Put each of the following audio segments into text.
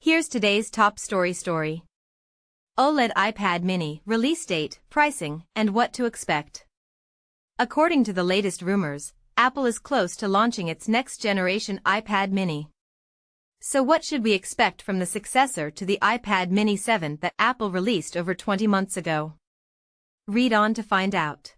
Here's today's top story. OLED iPad mini, release date, pricing, and what to expect. According to the latest rumors, Apple is close to launching its next-generation iPad mini. So what should we expect from the successor to the iPad mini 7 that Apple released over 20 months ago? Read on to find out.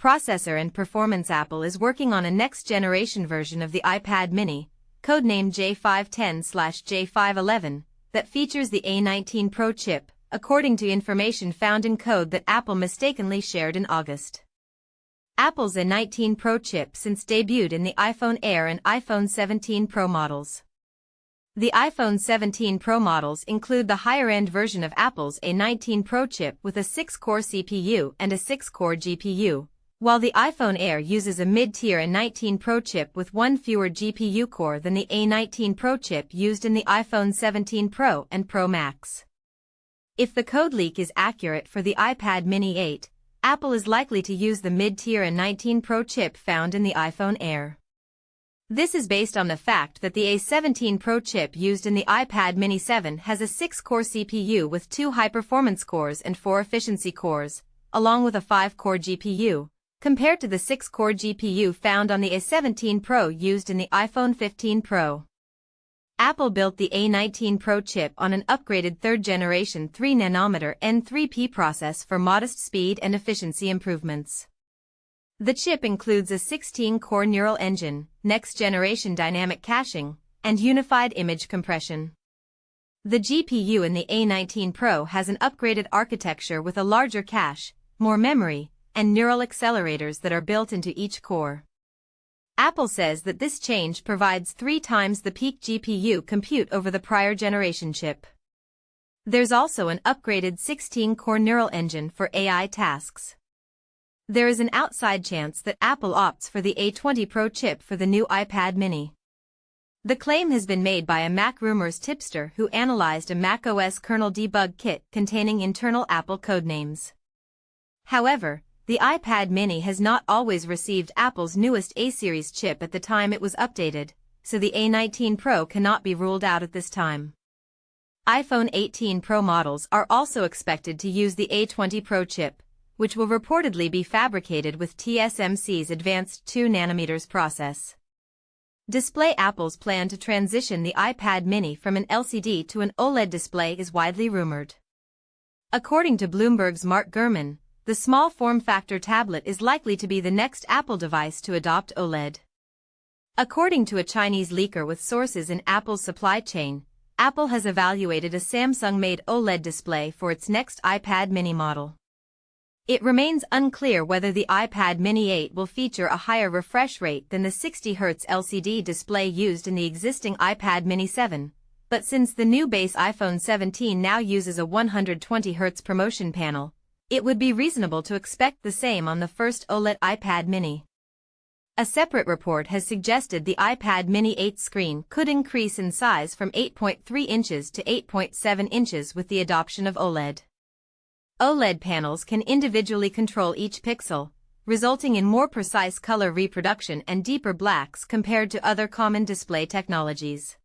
Processor and performance. Apple is working on a next-generation version of the iPad mini, codename J510/J511, that features the A19 Pro chip, according to information found in code that Apple mistakenly shared in August. Apple's A19 Pro chip since debuted in the iPhone Air and iPhone 17 Pro models. The iPhone 17 Pro models include the higher-end version of Apple's A19 Pro chip with a 6-core CPU and a 6-core GPU, while the iPhone Air uses a mid-tier A19 Pro chip with one fewer GPU core than the A19 Pro chip used in the iPhone 17 Pro and Pro Max. If the code leak is accurate for the iPad mini 8, Apple is likely to use the mid-tier A19 Pro chip found in the iPhone Air. This is based on the fact that the A17 Pro chip used in the iPad mini 7 has a 6-core CPU with 2 high-performance cores and 4 efficiency cores, along with a 5-core GPU, compared to the 6-core GPU found on the A17 Pro used in the iPhone 15 Pro. Apple built the A19 Pro chip on an upgraded third-generation 3nm N3P process for modest speed and efficiency improvements. The chip includes a 16-core neural engine, next-generation dynamic caching, and unified image compression. The GPU in the A19 Pro has an upgraded architecture with a larger cache, more memory, and neural accelerators that are built into each core. Apple says that this change provides 3 times the peak GPU compute over the prior generation chip. There's also an upgraded 16-core neural engine for AI tasks. There is an outside chance that Apple opts for the A20 Pro chip for the new iPad mini. The claim has been made by a MacRumors tipster who analyzed a macOS kernel debug kit containing internal Apple codenames. However, the iPad mini has not always received Apple's newest A-series chip at the time it was updated, so the A19 Pro cannot be ruled out at this time. iPhone 18 Pro models are also expected to use the A20 Pro chip, which will reportedly be fabricated with TSMC's advanced 2nm process. Display. Apple's plan to transition the iPad mini from an LCD to an OLED display is widely rumored. According to Bloomberg's Gurman, the small form-factor tablet is likely to be the next Apple device to adopt OLED. According to a Chinese leaker with sources in Apple's supply chain, Apple has evaluated a Samsung-made OLED display for its next iPad mini model. It remains unclear whether the iPad mini 8 will feature a higher refresh rate than the 60Hz LCD display used in the existing iPad mini 7, but since the new base iPhone 17 now uses a 120Hz promotion panel, it would be reasonable to expect the same on the first OLED iPad mini. A separate report has suggested the iPad mini 8 screen could increase in size from 8.3 inches to 8.7 inches with the adoption of OLED. OLED panels can individually control each pixel, resulting in more precise color reproduction and deeper blacks compared to other common display technologies.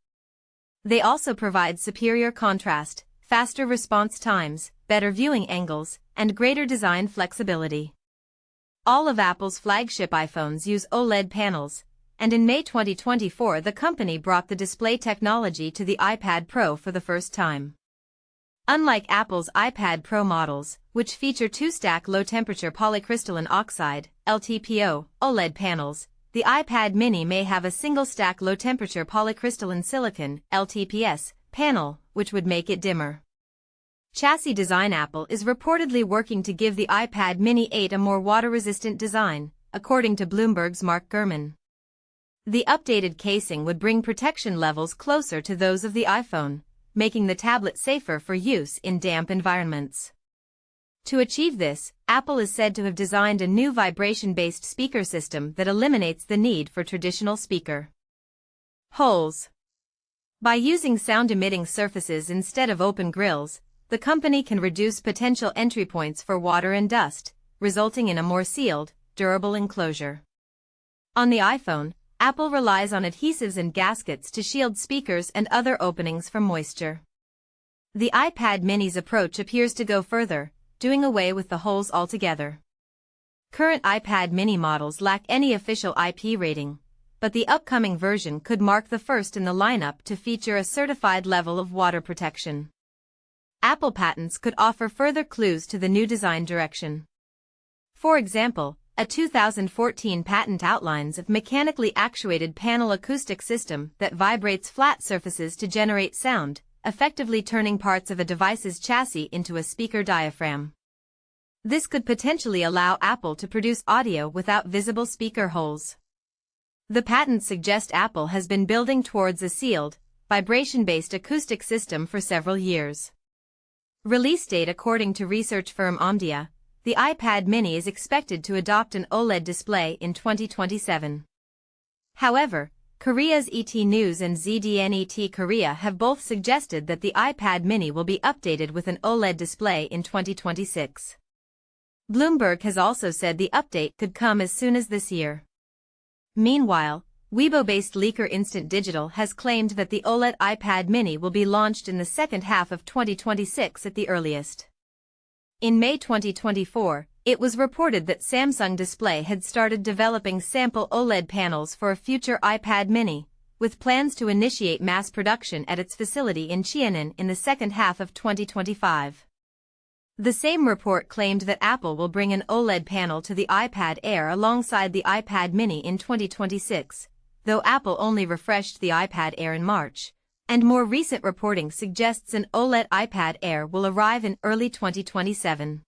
They also provide superior contrast, faster response times, better viewing angles, and greater design flexibility. All of Apple's flagship iPhones use OLED panels, and in May 2024 the company brought the display technology to the iPad Pro for the first time. Unlike Apple's iPad Pro models, which feature 2-stack low-temperature polycrystalline oxide (LTPO) OLED panels, the iPad mini may have a single-stack low-temperature polycrystalline silicon (LTPS) panel, which would make it dimmer. Chassis design. Apple is reportedly working to give the iPad mini 8 a more water-resistant design, according to Bloomberg's Gurman. The updated casing would bring protection levels closer to those of the iPhone, making the tablet safer for use in damp environments. To achieve this, Apple is said to have designed a new vibration-based speaker system that eliminates the need for traditional speaker holes. By using sound-emitting surfaces instead of open grills, the company can reduce potential entry points for water and dust, resulting in a more sealed, durable enclosure. On the iPhone, Apple relies on adhesives and gaskets to shield speakers and other openings from moisture. The iPad mini's approach appears to go further, doing away with the holes altogether. Current iPad mini models lack any official IP rating, but the upcoming version could mark the first in the lineup to feature a certified level of water protection. Apple patents could offer further clues to the new design direction. For example, a 2014 patent outlines a mechanically actuated panel acoustic system that vibrates flat surfaces to generate sound, effectively turning parts of a device's chassis into a speaker diaphragm. This could potentially allow Apple to produce audio without visible speaker holes. The patents suggest Apple has been building towards a sealed, vibration-based acoustic system for several years. Release date: according to research firm Omdia, the iPad mini is expected to adopt an OLED display in 2027. However, Korea's ET News and ZDNET Korea have both suggested that the iPad mini will be updated with an OLED display in 2026. Bloomberg has also said the update could come as soon as this year. Meanwhile, Weibo-based leaker Instant Digital has claimed that the OLED iPad mini will be launched in the second half of 2026 at the earliest. In May 2024, it was reported that Samsung Display had started developing sample OLED panels for a future iPad mini, with plans to initiate mass production at its facility in Cheonan in the second half of 2025. The same report claimed that Apple will bring an OLED panel to the iPad Air alongside the iPad mini in 2026, though Apple only refreshed the iPad Air in March, and more recent reporting suggests an OLED iPad Air will arrive in early 2027.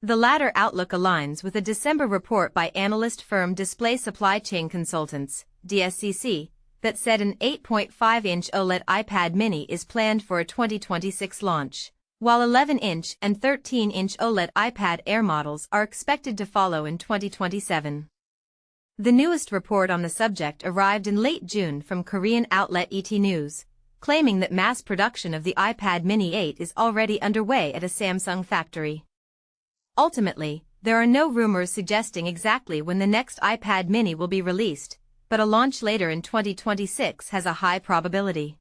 The latter outlook aligns with a December report by analyst firm Display Supply Chain Consultants, DSCC, that said an 8.5-inch OLED iPad mini is planned for a 2026 launch, while 11-inch and 13-inch OLED iPad Air models are expected to follow in 2027. The newest report on the subject arrived in late June from Korean outlet ET News, claiming that mass production of the iPad mini 8 is already underway at a Samsung factory. Ultimately, there are no rumors suggesting exactly when the next iPad mini will be released, but a launch later in 2026 has a high probability.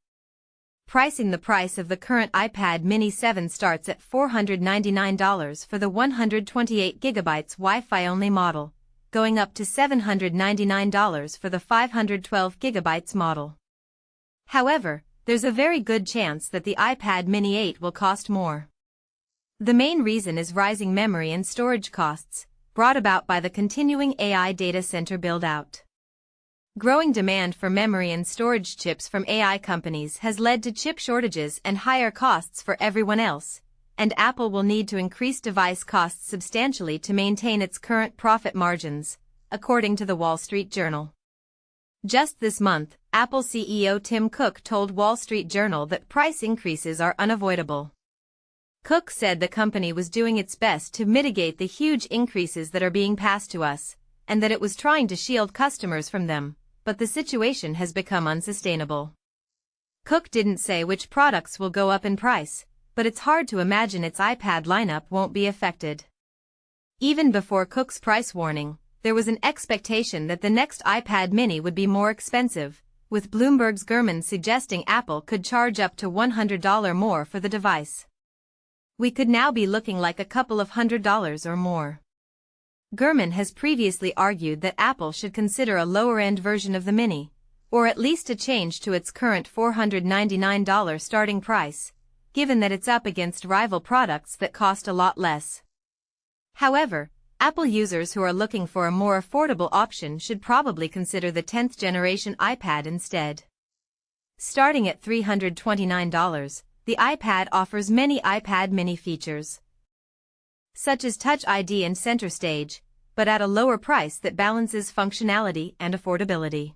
Pricing: the price of the current iPad mini 7 starts at $499 for the 128GB Wi-Fi-only model, going up to $799 for the 512GB model. However, there's a very good chance that the iPad mini 8 will cost more. The main reason is rising memory and storage costs, brought about by the continuing AI data center build-out. Growing demand for memory and storage chips from AI companies has led to chip shortages and higher costs for everyone else, and Apple will need to increase device costs substantially to maintain its current profit margins, according to the Wall Street Journal. Just this month, Apple CEO Tim Cook told Wall Street Journal that price increases are unavoidable. Cook said the company was doing its best to mitigate the huge increases that are being passed to us, and that it was trying to shield customers from them, but the situation has become unsustainable. Cook didn't say which products will go up in price, but it's hard to imagine its iPad lineup won't be affected. Even before Cook's price warning, there was an expectation that the next iPad mini would be more expensive, with Bloomberg's Gurman suggesting Apple could charge up to $100 more for the device. We could now be looking like a couple of $100 or more. Gurman has previously argued that Apple should consider a lower-end version of the Mini, or at least a change to its current $499 starting price, given that it's up against rival products that cost a lot less. However, Apple users who are looking for a more affordable option should probably consider the 10th generation iPad instead. Starting at $329, the iPad offers many iPad mini features, such as Touch ID and Center Stage, but at a lower price that balances functionality and affordability.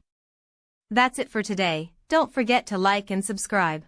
That's it for today. Don't forget to like and subscribe.